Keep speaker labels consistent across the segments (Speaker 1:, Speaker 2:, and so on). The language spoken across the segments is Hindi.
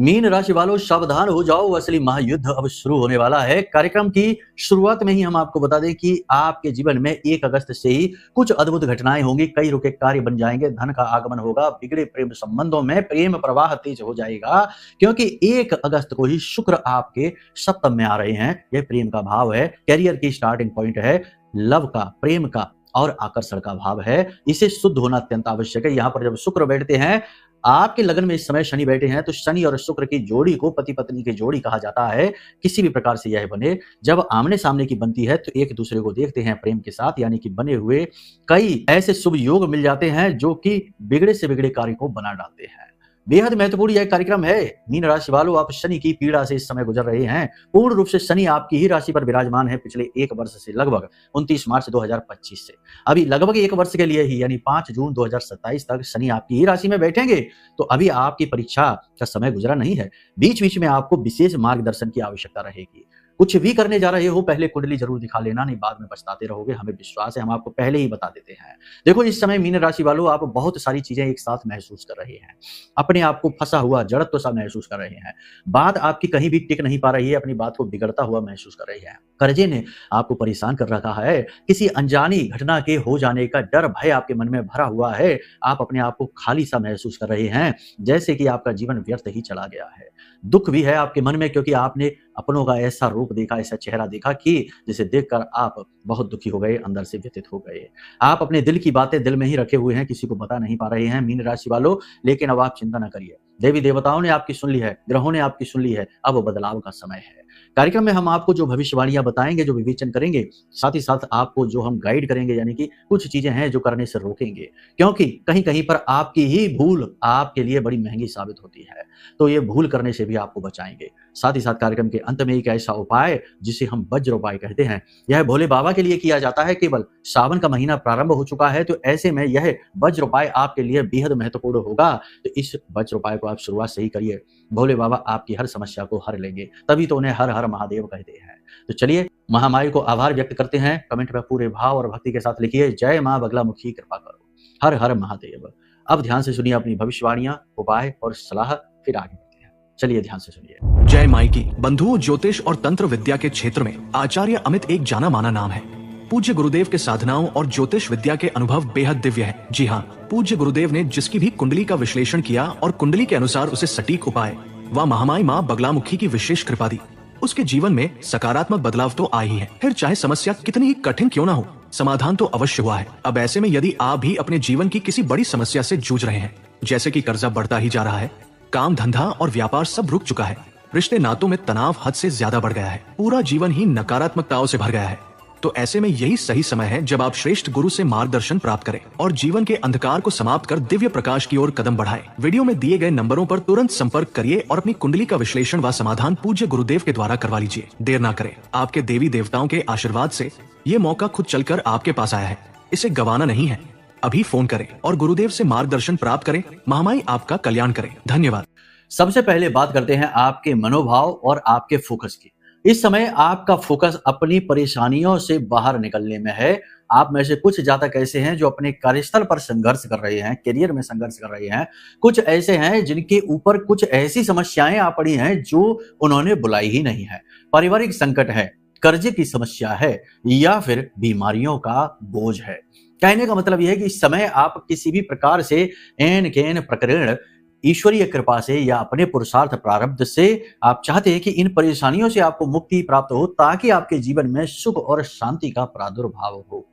Speaker 1: मीन राशि वालों सावधान हो जाओ, असली महायुद्ध अब शुरू होने वाला है। कार्यक्रम की शुरुआत में ही हम आपको बता दें कि आपके जीवन में 1 अगस्त से ही कुछ अद्भुत घटनाएं होंगी। कई रुके कार्य बन जाएंगे, धन का आगमन होगा, बिगड़े प्रेम संबंधों में प्रेम प्रवाह तेज हो जाएगा, क्योंकि 1 अगस्त को ही शुक्र आपके सप्तम में आ रहे हैं। यह प्रेम का भाव है, कैरियर की स्टार्टिंग पॉइंट है, लव का, प्रेम का और आकर्षण का भाव है। इसे शुद्ध होना अत्यंत आवश्यक है। यहाँ पर जब शुक्र बैठते हैं आपके लगन में, इस समय शनि बैठे हैं, तो शनि और शुक्र की जोड़ी को पति पत्नी की जोड़ी कहा जाता है। किसी भी प्रकार से यह बने, जब आमने सामने की बनती है तो एक दूसरे को देखते हैं प्रेम के साथ, यानी कि बने हुए कई ऐसे शुभ योग मिल जाते हैं जो कि बिगड़े से बिगड़े कार्य को बना डालते हैं। बेहद महत्वपूर्ण यह कार्यक्रम है। मीन राशि वालों, आप शनि की पीड़ा से इस समय गुजर रहे हैं। पूर्ण रूप से शनि आपकी ही राशि पर विराजमान है पिछले 1 वर्ष से, लगभग 29 मार्च 2025 से। अभी लगभग 1 वर्ष के लिए ही, यानी 5 जून 2027 तक शनि आपकी ही राशि में बैठेंगे। तो अभी आपकी परीक्षा का समय गुजरा नहीं है। बीच बीच में आपको विशेष मार्गदर्शन की आवश्यकता रहेगी। कुछ भी करने जा रहे हो, पहले कुंडली जरूर दिखा लेना, नहीं बाद में पछताते रहोगे। हमें विश्वास है, हम आपको पहले ही बता देते हैं। देखो, इस समय मीन राशि वालों, आप बहुत सारी चीजें एक साथ महसूस कर रहे हैं। अपने आप को फंसा हुआ, जड़त्व सा महसूस कर रहे हैं। बात आपकी कहीं भी टिक नहीं पा रही है, अपनी बात को बिगड़ता हुआ महसूस कर रही है। कर्जे ने आपको परेशान कर रखा है। किसी अनजानी घटना के हो जाने का डर, भय आपके मन में भरा हुआ है। आप अपने आप को खाली सा महसूस कर रहे हैं, जैसे कि आपका जीवन व्यर्थ ही चला गया है। दुख भी है आपके मन में, क्योंकि आपने अपनों का ऐसा रूप देखा, ऐसा चेहरा देखा कि जिसे देखकर आप बहुत दुखी हो गए, अंदर से व्यथित हो गए। आप अपने दिल की बातें दिल में ही रखे हुए हैं, किसी को बता नहीं पा रहे हैं मीन राशि वालों। लेकिन अब आप चिंता न करिए, देवी देवताओं ने आपकी सुन ली है, ग्रहों ने आपकी सुन ली है। अब बदलाव का समय है। कार्यक्रम में हम आपको जो भविष्यवाणियां बताएंगे, जो विवेचन करेंगे, साथ ही साथ आपको जो हम गाइड करेंगे, यानी कि कुछ चीजें हैं जो करने से रोकेंगे, क्योंकि कहीं कहीं पर आपकी ही भूल आपके लिए बड़ी महंगी साबित होती है। तो ये भूल करने से भी आपको बचाएंगे। साथ ही साथ कार्यक्रम के अंत में एक ऐसा उपाय जिसे हम वज्र उपाय कहते हैं, यह भोले बाबा के लिए किया जाता है। केवल सावन का महीना प्रारंभ हो चुका है, तो ऐसे में यह वज्र उपाय आपके लिए बेहद महत्वपूर्ण होगा। तो इस वज्र उपाय को आप शुरुआत से ही करिए, भोले बाबा आपकी हर समस्या को हर लेंगे। तभी तो उन्हें हर हर महादेव कहते हैं। तो चलिए, महामाई को आभार व्यक्त करते हैं। कमेंट में पूरे भाव और भक्ति के साथ लिखिए, जय मां बगलामुखी कृपा करो, हर हर महादेव। अब ध्यान से सुनिए अपनी भविष्यवाणियां, उपाय और सलाह, फिर आगे बढ़ते हैं। चलिए ध्यान से सुनिए।
Speaker 2: जय माई की। बंधुओं, ज्योतिष और तंत्र विद्या के क्षेत्र में आचार्य अमित एक जाना माना नाम है। पूज्य गुरुदेव के साधनाओं और ज्योतिष विद्या के अनुभव बेहद दिव्य है। जी हाँ, पूज्य गुरुदेव ने जिसकी भी कुंडली का विश्लेषण किया और कुंडली के अनुसार उसे सटीक उपाय व महामाई माँ बगलामुखी की विशेष कृपा दी, उसके जीवन में सकारात्मक बदलाव तो आए ही है। फिर चाहे समस्या कितनी ही कठिन क्यों ना हो, समाधान तो अवश्य हुआ है। अब ऐसे में यदि आप भी अपने जीवन की किसी बड़ी समस्या से जूझ रहे हैं, जैसे कि कर्जा बढ़ता ही जा रहा है, काम धंधा और व्यापार सब रुक चुका है, रिश्ते नातों में तनाव हद से ज्यादा बढ़ गया है, पूरा जीवन ही नकारात्मकताओं से भर गया है, तो ऐसे में यही सही समय है जब आप श्रेष्ठ गुरु से मार्गदर्शन प्राप्त करें और जीवन के अंधकार को समाप्त कर दिव्य प्रकाश की ओर कदम बढ़ाएं। वीडियो में दिए गए नंबरों पर तुरंत संपर्क करिए और अपनी कुंडली का विश्लेषण व समाधान पूज्य गुरुदेव के द्वारा करवा लीजिए। देर ना करें, आपके देवी देवताओं के आशीर्वाद से ये मौका खुद चलकर आपके पास आया है, इसे गंवाना नहीं है। अभी फोन करें और गुरुदेव से मार्गदर्शन प्राप्त करें। महामाई आपका कल्याण करें। धन्यवाद।
Speaker 1: सबसे पहले बात करते हैं आपके मनोभाव और आपके फोकस की। इस समय आपका फोकस अपनी परेशानियों से बाहर निकलने में है। आप में से कुछ जातक ऐसे हैं जो अपने कार्यस्थल पर संघर्ष कर रहे हैं, करियर में संघर्ष कर रहे हैं। कुछ ऐसे हैं जिनके ऊपर कुछ ऐसी समस्याएं आ पड़ी हैं जो उन्होंने बुलाई ही नहीं है। पारिवारिक संकट है, कर्जे की समस्या है, या फिर बीमारियों का बोझ है। कहने का मतलब यह है कि इस समय आप किसी भी प्रकार से एन केन प्रकरण ईश्वरीय कृपा से या अपने पुरुषार्थ प्रारब्ध से आप चाहते हैं कि इन परेशानियों से आपको मुक्ति प्राप्त हो, ताकि आपके जीवन में सुख और शांति का प्रादुर्भाव हो।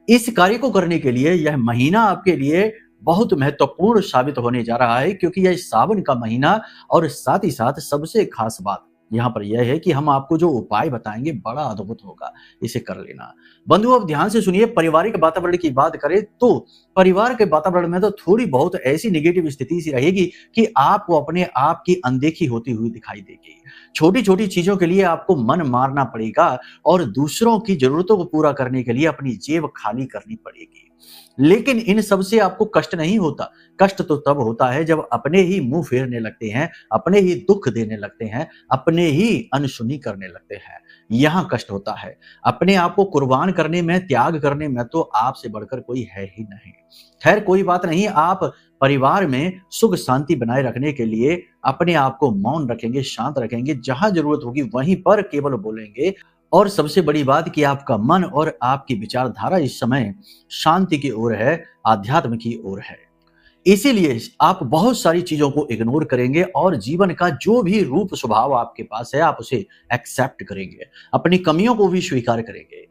Speaker 1: इस कार्य को करने के लिए यह महीना आपके लिए बहुत महत्वपूर्ण साबित होने जा रहा है, क्योंकि यह सावन का महीना, और साथ ही साथ सबसे खास बात यहाँ पर यह है कि हम आपको जो उपाय बताएंगे बड़ा अद्भुत होगा, इसे कर लेना। बंधुओं, अब ध्यान से सुनिए। पारिवारिक वातावरण की बात करें तो परिवार के वातावरण में तो थोड़ी बहुत ऐसी नेगेटिव स्थिति सी रहेगी कि आपको अपने आप की अनदेखी होती हुई दिखाई देगी। छोटी छोटी चीजों के लिए आपको मन मारना पड़ेगा और दूसरों की जरूरतों को पूरा करने के लिए अपनी जेब खाली करनी पड़ेगी। लेकिन इन सब से आपको कष्ट नहीं होता। कष्ट तो तब होता है जब अपने ही मुंह फेरने लगते हैं, अपने ही दुख देने लगते हैं, अपने ही अनसुनी करने लगते हैं। यहां कष्ट होता है। अपने आप को कुर्बान करने में, त्याग करने में तो आपसे बढ़कर कोई है ही नहीं। खैर कोई बात नहीं, आप परिवार में सुख शांति बनाए रखने के लिए अपने आप को मौन रखेंगे, शांत रखेंगे, जहां जरूरत होगी वहीं पर केवल बोलेंगे। और सबसे बड़ी बात कि आपका मन और आपकी विचारधारा इस समय शांति की ओर है, आध्यात्म की ओर है। इसीलिए आप बहुत सारी चीजों को इग्नोर करेंगे और जीवन का जो भी रूप स्वभाव आपके पास है आप उसे एक्सेप्ट करेंगे, अपनी कमियों को भी स्वीकार करेंगे।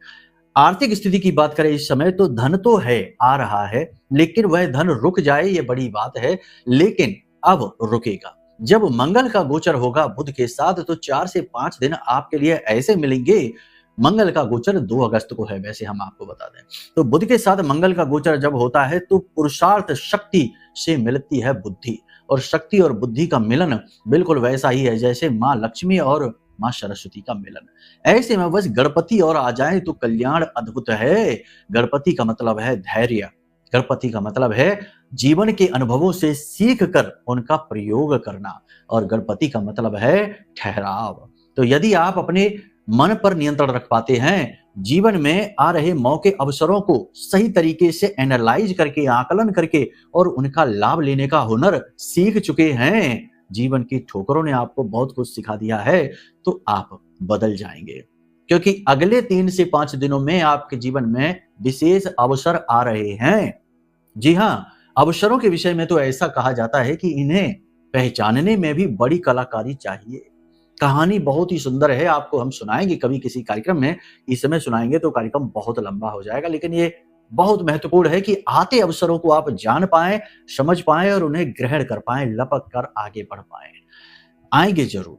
Speaker 1: आर्थिक स्थिति की बात करें इस समय तो धन तो है, आ रहा है, लेकिन वह धन रुक जाए ये बड़ी बात है। लेकिन अब रुकेगा जब मंगल का गोचर होगा बुध के साथ, तो 4 से 5 दिन आपके लिए ऐसे मिलेंगे। मंगल का गोचर 2 अगस्त को है, वैसे हम आपको बता दें। तो बुध के साथ मंगल का गोचर जब होता है तो पुरुषार्थ शक्ति से मिलती है बुद्धि, और शक्ति और बुद्धि का मिलन बिल्कुल वैसा ही है जैसे माँ लक्ष्मी और माँ सरस्वती का मिलन। ऐसे में बस गणपति और आ जाए तो कल्याण अद्भुत है। गणपति का मतलब है धैर्य, गणपति का मतलब है जीवन के अनुभवों से सीख कर उनका प्रयोग करना, और गणपति का मतलब है ठहराव। तो यदि आप अपने मन पर नियंत्रण रख पाते हैं, जीवन में आ रहे मौके अवसरों को सही तरीके से एनालाइज करके, आकलन करके और उनका लाभ लेने का हुनर सीख चुके हैं, जीवन की ठोकरों ने आपको बहुत कुछ सिखा दिया है, तो आप बदल जाएंगे। क्योंकि अगले 3 से 5 दिनों में आपके जीवन में विशेष अवसर आ रहे हैं। जी हाँ, अवसरों के विषय में तो ऐसा कहा जाता है कि इन्हें पहचानने में भी बड़ी कलाकारी चाहिए। कहानी बहुत ही सुंदर है, आपको हम सुनाएंगे कभी किसी कार्यक्रम में। इस समय सुनाएंगे तो कार्यक्रम बहुत लंबा हो जाएगा, लेकिन ये बहुत महत्वपूर्ण है कि आते अवसरों को आप जान पाएं, समझ पाएं और उन्हें ग्रहण कर पाएं, लपक कर आगे बढ़ पाएं। आएंगे जरूर।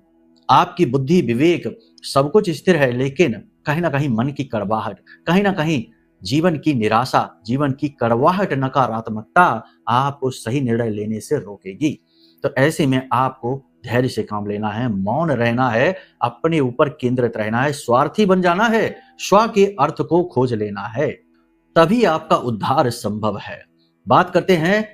Speaker 1: आपकी बुद्धि, विवेक सब कुछ स्थिर है, लेकिन कहीं ना कहीं मन की कड़वाहट, कहीं ना कहीं जीवन की निराशा, जीवन की कड़वाहट, नकारात्मकता आपको सही निर्णय लेने से रोकेगी। तो ऐसे में आपको धैर्य से काम लेना है, मौन रहना है, अपने ऊपर केंद्रित रहना है, स्वार्थी बन जाना है, स्व के अर्थ को खोज लेना है, तभी आपका उद्धार संभव है। बात करते हैं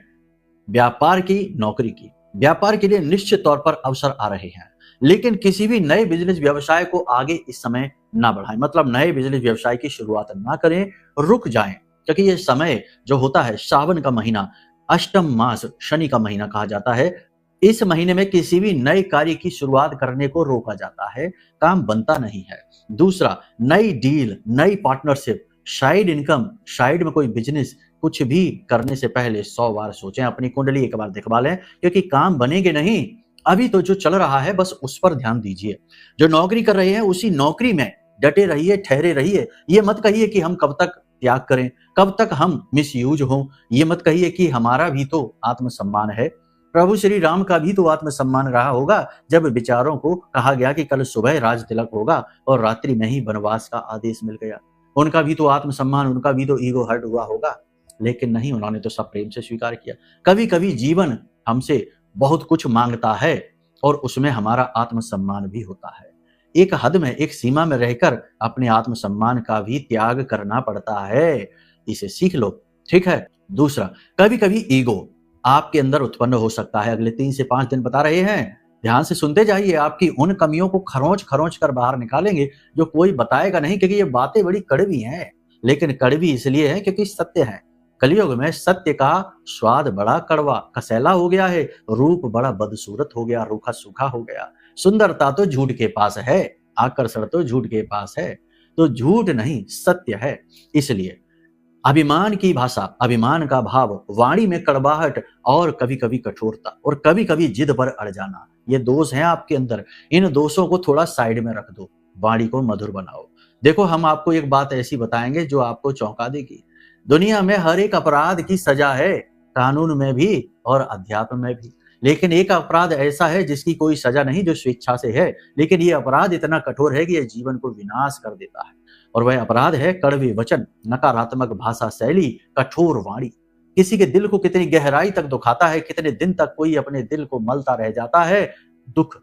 Speaker 1: व्यापार की, नौकरी की। व्यापार के लिए निश्चित तौर पर अवसर आ रहे हैं, लेकिन किसी भी नए बिजनेस व्यवसाय को आगे इस समय ना बढ़ाएं। मतलब नए बिजनेस व्यवसाय की शुरुआत ना करें, रुक जाएं, क्योंकि यह समय जो होता है सावन का महीना, अष्टम मास, शनि का महीना कहा जाता है। इस महीने में किसी भी नए कार्य की शुरुआत करने को रोका जाता है, काम बनता नहीं है। दूसरा, नई डील, नई पार्टनरशिप, साइड इनकम, साइड में कोई बिजनेस, कुछ भी करने से पहले 100 बार सोचें, अपनी कुंडली एक बार दिखवा लें, क्योंकि काम बनेंगे नहीं। अभी तो जो चल रहा है बस उस पर ध्यान दीजिए। जो नौकरी कर रहे हैं उसी नौकरी में डटे रहिए, ठहरे रहिए। ये मत कहिए कि हम कब तक त्याग करें, कब तक हम मिसयूज हों। ये मत कहिए कि हमारा भी तो आत्मसम्मान है। प्रभु श्री राम का भी तो आत्मसम्मान रहा होगा जब विचारों को कहा गया कि कल सुबह राज तिलक होगा और रात्रि में ही वनवास का आदेश मिल गया। उनका भी तो आत्मसम्मान, उनका भी तो ईगो हर्ट हुआ होगा, लेकिन नहीं, उन्होंने तो सब प्रेम से स्वीकार किया। कभी कभी जीवन हमसे बहुत कुछ मांगता है और उसमें हमारा आत्मसम्मान भी होता है। एक हद में, एक सीमा में रहकर अपने आत्मसम्मान का भी त्याग करना पड़ता है। इसे सीख लो, ठीक है। दूसरा, कभी कभी ईगो आपके अंदर उत्पन्न हो सकता है। अगले 3 से 5 दिन बता रहे हैं, ध्यान से सुनते जाइए। आपकी उन कमियों को खरोंच खरोंच कर बाहर निकालेंगे जो कोई बताएगा नहीं, क्योंकि ये बातें बड़ी कड़वी हैं, लेकिन कड़वी इसलिए है क्योंकि सत्य है। कलयुग में सत्य का स्वाद बड़ा कड़वा, कसैला हो गया है, रूप बड़ा बदसूरत हो गया, रूखा सूखा हो गया। सुंदरता तो झूठ के पास है, आकर्षण तो झूठ के पास है, तो झूठ नहीं सत्य है। इसलिए अभिमान की भाषा, अभिमान का भाव, वाणी में कड़वाहट और कभी कभी कठोरता और कभी कभी जिद पर अड़ जाना, ये दोष हैं आपके अंदर। इन दोषों को थोड़ा साइड में रख दो, वाणी को मधुर बनाओ। देखो, हम आपको एक बात ऐसी बताएंगे जो आपको चौंका देगी। दुनिया में हर एक अपराध की सजा है, कानून में भी और अध्यात्म में भी। लेकिन एक अपराध ऐसा है जिसकी कोई सजा नहीं, जो स्वेच्छा से है, लेकिन ये अपराध इतना कठोर है कि यह जीवन को विनाश कर देता है। और वह अपराध है कड़वे वचन, नकारात्मक भाषा शैली, कठोर वाणी। किसी के दिल को कितनी गहराई तक दुखाता है, कितने दिन तक कोई अपने दिल को मलता रह जाता है। दुख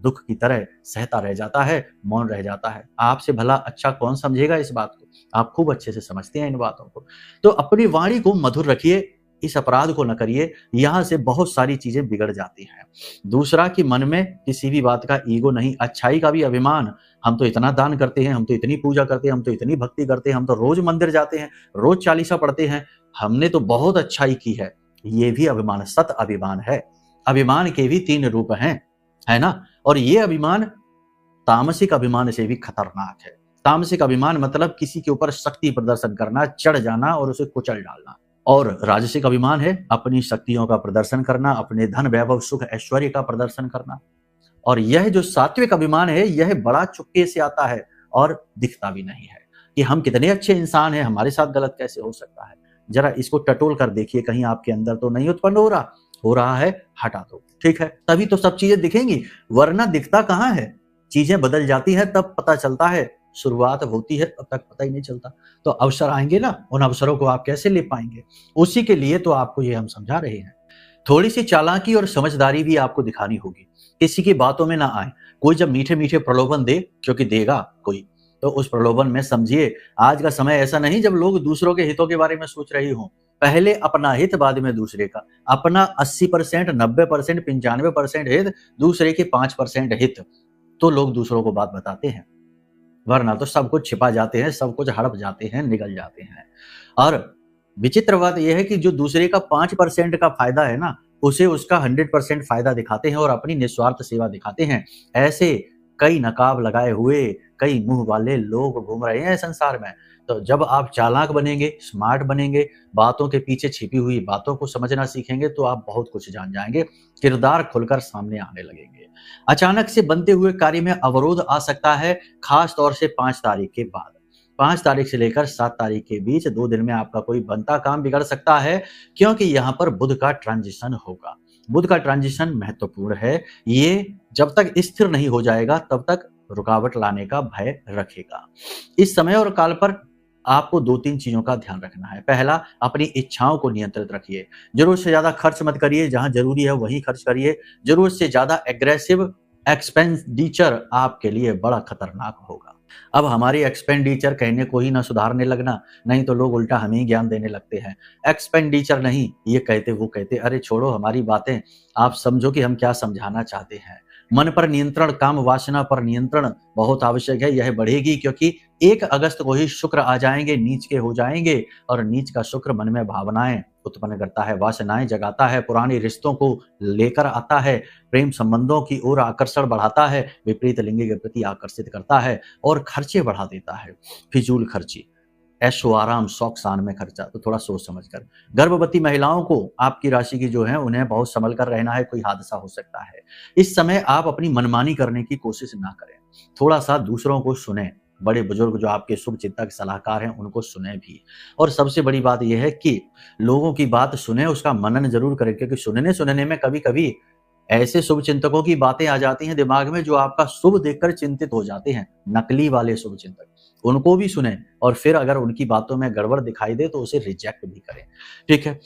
Speaker 1: दुख की तरह सहता रह जाता है, मौन रह जाता है। आपसे भला अच्छा कौन समझेगा इस बात को? आप खूब अच्छे से समझते हैं इन बातों को। तो अपनी वाणी को मधुर रखिए, इस अपराध को न करिए, यहाँ से बहुत सारी चीज़ें बिगड़ जाती हैं। दूसरा कि मन में किसी भी बात का ईगो नहीं, अच्छाई का भी अभिमान। हम तो इतना दान करते हैं, हम तो इतनी पूजा करते हैं, हम तो इतनी भक्ति करते हैं, हम तो रोज़ मंदिर जाते हैं, रोज़ चालीसा पढ़ते हैं, हमने तो बहुत अच्छाई की है। ये भी अभिमान, सत अभिमान है। अभिमान के भी 3 रूप हैं, है ना? और ये अभिमान तामसिक अभिमान से भी खतरनाक है। तामसिक अभिमान मतलब किसी के ऊपर शक्ति प्रदर्शन करना, चढ़ जाना और उसे कुचल डालना। और राजसिक अभिमान है अपनी शक्तियों का प्रदर्शन करना, अपने धन, वैभव, सुख, ऐश्वर्य का प्रदर्शन करना। और यह जो सात्विक अभिमान है, यह बड़ा चुपके से आता है और दिखता भी नहीं है कि हम कितने अच्छे इंसान हैं, हमारे साथ गलत कैसे हो सकता है। जरा इसको टटोल कर देखिए, कहीं आपके अंदर तो नहीं उत्पन्न हो रहा है, हटा दो, ठीक है? तभी तो सब चीजें दिखेंगी, वरना दिखता कहाँ है? चीजें बदल जाती हैं तब पता चलता है, शुरुआत होती है तब तक पता ही नहीं चलता। तो अवसर आएंगे ना, उन अवसरों को आप कैसे ले पाएंगे? उसी के लिए तो आपको ये हम समझा रहे हैं। थोड़ी सी चालाकी और समझदारी भी आपको दिखानी होगी, किसी की बातों में ना आए। कोई जब मीठे मीठे प्रलोभन दे, क्योंकि देगा कोई, तो उस प्रलोभन में समझिए आज का समय ऐसा नहीं जब लोग दूसरों के हितों के बारे में सोच रही हों। पहले अपना हित, बाद में दूसरे का। अपना 80%, 90%, 95% हित, दूसरे के 5% हित, तो लोग दूसरों को बात बताते हैं। वरना तो सब कुछ छिपा जाते हैं, सब कुछ हड़प जाते हैं, निगल जाते हैं। और विचित्र बात यह है कि जो दूसरे का 5% का फायदा है ना, उसे उसका 100% फायदा दिखाते हैं और अपनी निस्वार्थ सेवा दिखाते हैं। ऐसे कई नकाब लगाए हुए, कई मुंह वाले लोग घूम रहे हैं संसार में। तो जब आप चालाक बनेंगे, स्मार्ट बनेंगे, बातों के पीछे छिपी हुई बातों को समझना सीखेंगे, तो आप बहुत कुछ जान जाएंगे, किरदार खुलकर सामने आने लगेंगे। अचानक से बनते हुए कार्य में अवरोध आ सकता है, खास तौर से 5 तारीख के बाद। 5 तारीख से लेकर 7 तारीख के बीच 2 दिन में आपका कोई बनता काम बिगड़ सकता है, क्योंकि यहाँ पर बुध का ट्रांजिशन होगा। बुध का ट्रांजिशन महत्वपूर्ण है। ये जब तक स्थिर नहीं हो जाएगा तब तक रुकावट लाने का भय रखेगा। इस समय और काल पर आपको 2-3 चीजों का ध्यान रखना है। पहला, अपनी इच्छाओं को नियंत्रित रखिए। जरूरत से ज्यादा खर्च मत करिए, जहां जरूरी है वहीं खर्च करिए। जरूरत से ज्यादा एग्रेसिव एक्सपेंडिचर आपके लिए बड़ा खतरनाक होगा। अब हमारी एक्सपेंडिचर कहने को ही ना सुधारने लगना, नहीं तो लोग उल्टा हमें ही ज्ञान देने लगते हैं। एक्सपेंडिचर नहीं, ये कहते वो कहते, अरे छोड़ो हमारी बातें, आप समझो कि हम क्या समझाना चाहते हैं। मन पर नियंत्रण, काम वासना पर नियंत्रण बहुत आवश्यक है। यह बढ़ेगी क्योंकि 1 अगस्त को ही शुक्र आ जाएंगे, नीच के हो जाएंगे, और नीच का शुक्र मन में भावनाएं उत्पन्न करता है, वासनाएं जगाता है, पुराने रिश्तों को लेकर आता है, प्रेम संबंधों की ओर आकर्षण बढ़ाता है, विपरीत लिंग के प्रति आकर्षित करता है और खर्चे बढ़ा देता है। फिजूल खर्ची, ऐशो आराम, शौक शान में खर्चा, तो थोड़ा सोच समझ कर। गर्भवती महिलाओं को आपकी राशि की जो है उन्हें बहुत संभल कर रहना है, कोई हादसा हो सकता है। इस समय आप अपनी मनमानी करने की कोशिश ना करें, थोड़ा सा दूसरों को सुने। बड़े बुजुर्ग जो आपके शुभ चिंतक सलाहकार हैं उनको सुने भी। और सबसे बड़ी बात यह है कि लोगों की बात सुने, उसका मनन जरूर करें, क्योंकि सुनने में कभी कभी ऐसे शुभ चिंतकों की बातें आ जाती हैं दिमाग में जो आपका शुभ देखकर चिंतित हो जाते हैं। नकली वाले शुभ चिंतक, उनको भी सुने और फिर अगर उनकी बातों में गड़बड़ दिखाई दे तो उसे रिजेक्ट भी करें, ठीक है?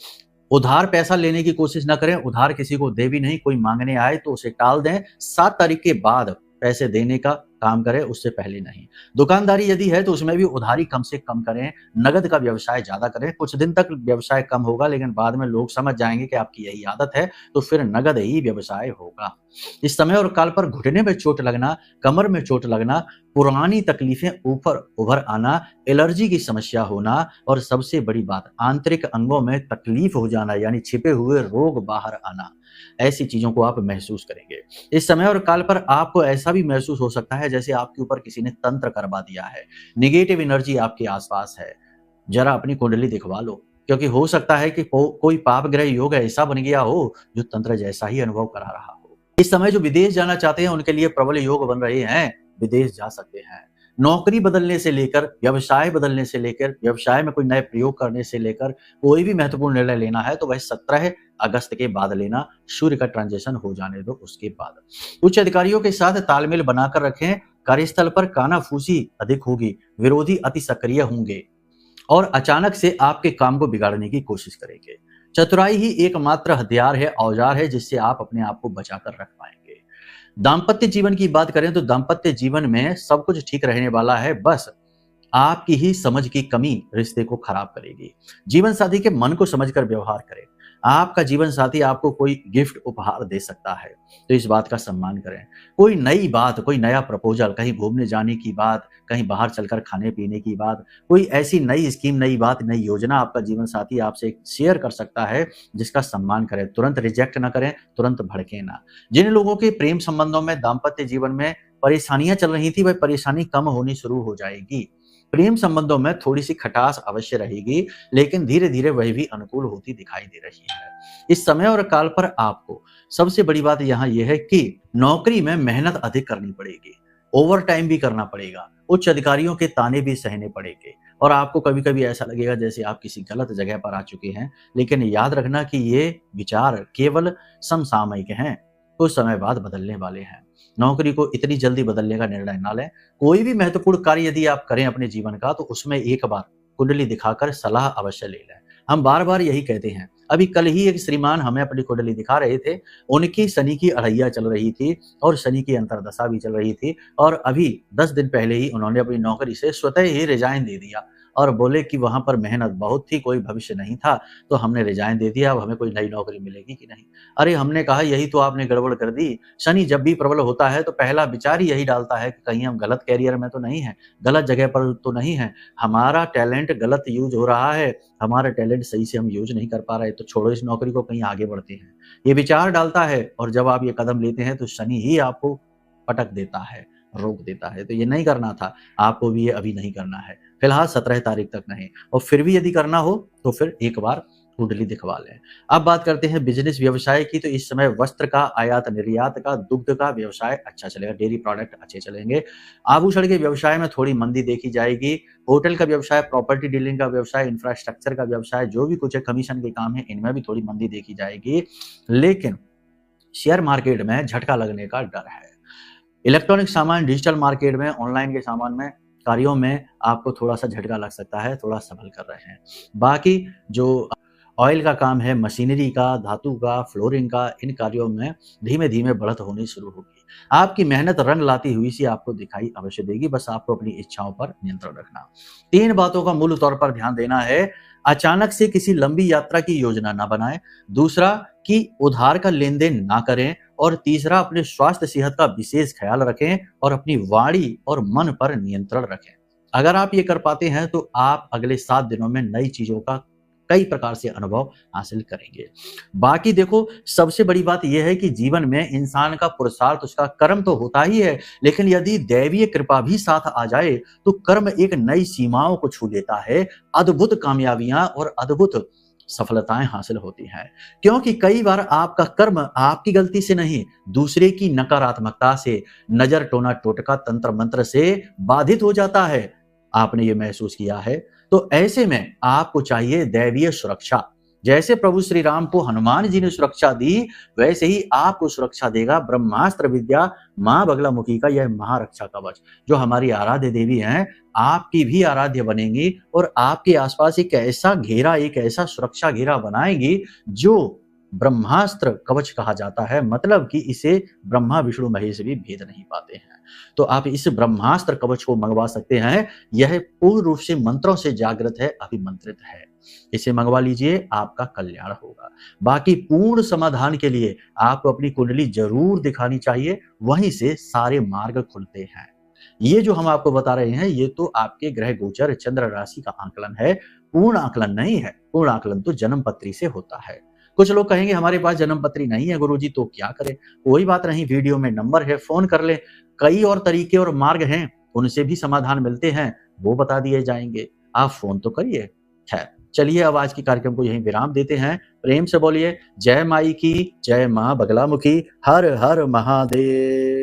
Speaker 1: उधार पैसा लेने की कोशिश ना करें, उधार किसी को दे भी नहीं। कोई मांगने आए तो उसे टाल दें। 7 तारीख के बाद पैसे देने का काम करें, उससे पहले नहीं। दुकानदारी यदि है तो उसमें भी उधारी कम से कम करें, नगद का व्यवसाय ज्यादा करें। कुछ दिन तक व्यवसाय कम होगा, लेकिन बाद में लोग समझ जाएंगे कि आपकी यही आदत है, तो फिर नगद ही व्यवसाय होगा। इस समय और काल पर घुटने में चोट लगना, कमर में चोट लगना, पुरानी तकलीफें ऊपर उभर आना, एलर्जी की समस्या होना, और सबसे बड़ी बात आंतरिक अंगों में तकलीफ हो जाना, यानी छिपे हुए रोग बाहर आना, ऐसी चीजों को आप महसूस करेंगे। इस समय और काल पर आपको ऐसा भी महसूस हो सकता है जैसे आपके ऊपर किसी ने तंत्र करवा दिया है, निगेटिव एनर्जी आपके आसपास है। जरा अपनी कुंडली दिखवा लो, क्योंकि हो सकता है कि कोई पाप ग्रह योग ऐसा बन गया हो जो तंत्र जैसा ही अनुभव करा रहा हो। इस समय जो विदेश जाना चाहते हैं उनके लिए प्रबल योग बन रहे हैं, विदेश जा सकते हैं। नौकरी बदलने से लेकर, व्यवसाय बदलने से लेकर, व्यवसाय में कोई नए प्रयोग करने से लेकर कोई भी महत्वपूर्ण निर्णय लेना है तो वह 17 अगस्त के बाद लेना। सूर्य का ट्रांजिशन हो जाने दो उसके बाद। उच्च अधिकारियों के साथ तालमेल बनाकर रखें। कार्यस्थल पर कानाफूसी अधिक होगी, विरोधी अति सक्रिय होंगे और अचानक से आपके काम को बिगाड़ने की कोशिश करेंगे। चतुराई ही एकमात्र हथियार है, औजार है, जिससे आप अपने आप को बचाकर रख पाएंगे। दाम्पत्य जीवन की बात करें तो दाम्पत्य जीवन में सब कुछ ठीक रहने वाला है, बस आपकी ही समझ की कमी रिश्ते को खराब करेगी। जीवन साथी के मन को समझकर व्यवहार करें। आपका जीवन साथी आपको कोई गिफ्ट उपहार दे सकता है, तो इस बात का सम्मान करें। कोई नई बात, कोई नया प्रपोजल, कहीं घूमने जाने की बात, कहीं बाहर चलकर खाने-पीने की बात, कोई ऐसी नई स्कीम, नई बात, नई योजना आपका जीवन साथी आपसे शेयर कर सकता है, जिसका सम्मान करें। तुरंत रिजेक्ट ना करें, तुरंत भड़कें ना। जिन लोगों के प्रेम संबंधों में, दाम्पत्य जीवन में परेशानियाँ चल रही थी, वह परेशानी कम होनी शुरू हो जाएगी। प्रेम संबंधों में थोड़ी-सी खटास अवश्य रहेगी, लेकिन धीरे-धीरे वह भी अनुकूल होती दिखाई दे रही है। इस समय और काल पर आपको सबसे बड़ी बात यहाँ ये है कि नौकरी में मेहनत अधिक करनी पड़ेगी, ओवरटाइम भी करना पड़ेगा, उच्च अधिकारियों के ताने भी सहने पड़ेंगे और आपको कभी-कभी ऐसा लगेगा जैसे आप किसी गलत जगह पर आ चुके हैं। लेकिन याद रखना कि ये विचार केवल समसामयिक हैं, कुछ समय बाद बदलने वाले हैं। नौकरी को इतनी जल्दी बदलने का निर्णय ना लें। कोई भी महत्वपूर्ण कार्य यदि आप करें अपने जीवन का, तो उसमें एक बार कुंडली दिखाकर सलाह अवश्य ले लें। हम बार-बार यही कहते हैं। अभी कल ही एक श्रीमान हमें अपनी कुंडली दिखा रहे थे। उनकी शनि की अढ़ैया चल रही थी और शनि की अंतर्दशा भी चल रही थी और अभी 10 दिन पहले ही उन्होंने अपनी नौकरी से स्वतः ही रिज़ाइन दे दिया और बोले कि वहाँ पर मेहनत बहुत थी, कोई भविष्य नहीं था, तो हमने रिज़ाइन दे दिया, अब हमें कोई नई नौकरी मिलेगी कि नहीं। अरे हमने कहा यही तो आपने गड़बड़ कर दी। शनि जब भी प्रबल होता है तो पहला विचार ही यही डालता है कि कहीं हम गलत करियर में तो नहीं हैं, गलत जगह पर तो नहीं हैं, हमारा टैलेंट गलत यूज़ हो रहा है, हमारा टैलेंट सही से हम यूज़ नहीं कर पा रहे, तो छोड़ो इस नौकरी को, कहीं आगे बढ़ते हैं। ये विचार डालता है और जब आप ये कदम लेते हैं तो शनि ही आपको पटक देता है, रोक देता है। तो ये नहीं करना था, आपको भी ये अभी नहीं करना है। फिलहाल 17 तारीख तक नहीं, और फिर भी यदि करना हो तो फिर एक बार कुंडली दिखवा लें। अब बात करते हैं बिज़नेस व्यवसाय की, तो इस समय वस्त्र का, आयात-निर्यात का, दुग्ध का व्यवसाय अच्छा चलेगा, डेयरी प्रोडक्ट अच्छे चलेंगे। आभूषण के व्यवसाय में थोड़ी मंदी देखी जाएगी। होटल का व्यवसाय, प्रॉपर्टी डीलिंग का व्यवसाय, इंफ्रास्ट्रक्चर का व्यवसाय, जो भी कुछ है, कमीशन के काम है, इनमें भी थोड़ी मंदी देखी जाएगी। लेकिन शेयर मार्केट में झटका लगने का डर है। इलेक्ट्रॉनिक सामान, डिजिटल मार्केट में, ऑनलाइन के सामान में, कार्यों में आपको थोड़ा-सा झटका लग सकता है, थोड़ा संभल कर रहें। बाकी जो ऑयल का काम है, मशीनरी का, धातु का, फ्लोरिंग का, इन कार्यों में धीमे-धीमे बढ़त होनी शुरू होगी। आपकी मेहनत रंग लाती हुई सी आपको दिखाई अवश्य देगी, बस आपको अपनी इच्छाओं पर नियंत्रण रखना। 3 बातों का मूल तौर पर ध्यान देना है। अचानक से किसी लंबी यात्रा की योजना ना बनाएँ। दूसरा कि उधार का लेन-देन ना करें और तीसरा अपने स्वास्थ्य सेहत का विशेष ख्याल रखें और अपनी वाणी और मन पर नियंत्रण रखें। अगर आप ये कर पाते हैं तो आप अगले 7 दिनों में नई चीज़ों का कई प्रकार से अनुभव हासिल करेंगे। बाकी देखो, सबसे बड़ी बात यह है कि जीवन में इंसान का पुरुषार्थ, उसका कर्म तो होता ही है, लेकिन यदि दैवीय कृपा भी साथ आ जाए तो कर्म एक नई सीमाओं को छू लेता है, अद्भुत कामयाबियां और अद्भुत सफलताएं हासिल होती हैं। क्योंकि कई बार आपका कर्म आपकी गलती से नहीं, दूसरे की नकारात्मकता से, नजर, टोना, टोटका, तंत्र मंत्र से बाधित हो जाता है। आपने ये महसूस किया है? तो ऐसे में आपको चाहिए दैवीय सुरक्षा। जैसे प्रभु श्री राम को हनुमान जी ने सुरक्षा दी, वैसे ही आपको सुरक्षा देगा ब्रह्मास्त्र विद्या, मां बगलामुखी का यह महारक्षा कवच। जो हमारी आराध्य देवी हैं, आपकी भी आराध्य बनेंगी और आपके आसपास एक ऐसा घेरा, एक ऐसा सुरक्षा घेरा बनाएंगी जो ब्रह्मास्त्र कवच कहा जाता है। मतलब कि इसे ब्रह्मा, विष्णु, महेश भी भेद नहीं पाते हैं। तो आप इस ब्रह्मास्त्र कवच को मंगवा सकते हैं। यह पूर्ण रूप से मंत्रों से जागृत है, अभिमंत्रित है। इसे मंगवा लीजिए, आपका कल्याण होगा। बाकी पूर्ण समाधान के लिए आपको अपनी कुंडली जरूर दिखानी चाहिए, वहीं से सारे मार्ग खुलते हैं। ये जो हम आपको बता रहे हैं, ये तो आपके ग्रह गोचर, चंद्र राशि का आकलन है, पूर्ण आकलन नहीं है। पूर्ण आकलन तो जन्म पत्री से होता है। कुछ लोग कहेंगे हमारे पास जन्म पत्री नहीं है गुरुजी, तो क्या करें? कोई बात नहीं, वीडियो में नंबर है, फोन कर ले। कई और तरीके और मार्ग हैं, उनसे भी समाधान मिलते हैं, वो बता दिए जाएंगे। आप फोन तो करिए। खैर, चलिए अब आज के कार्यक्रम को यहीं विराम देते हैं। प्रेम से बोलिए जय माई की, जय मां बगलामुखी, हर हर महादेव।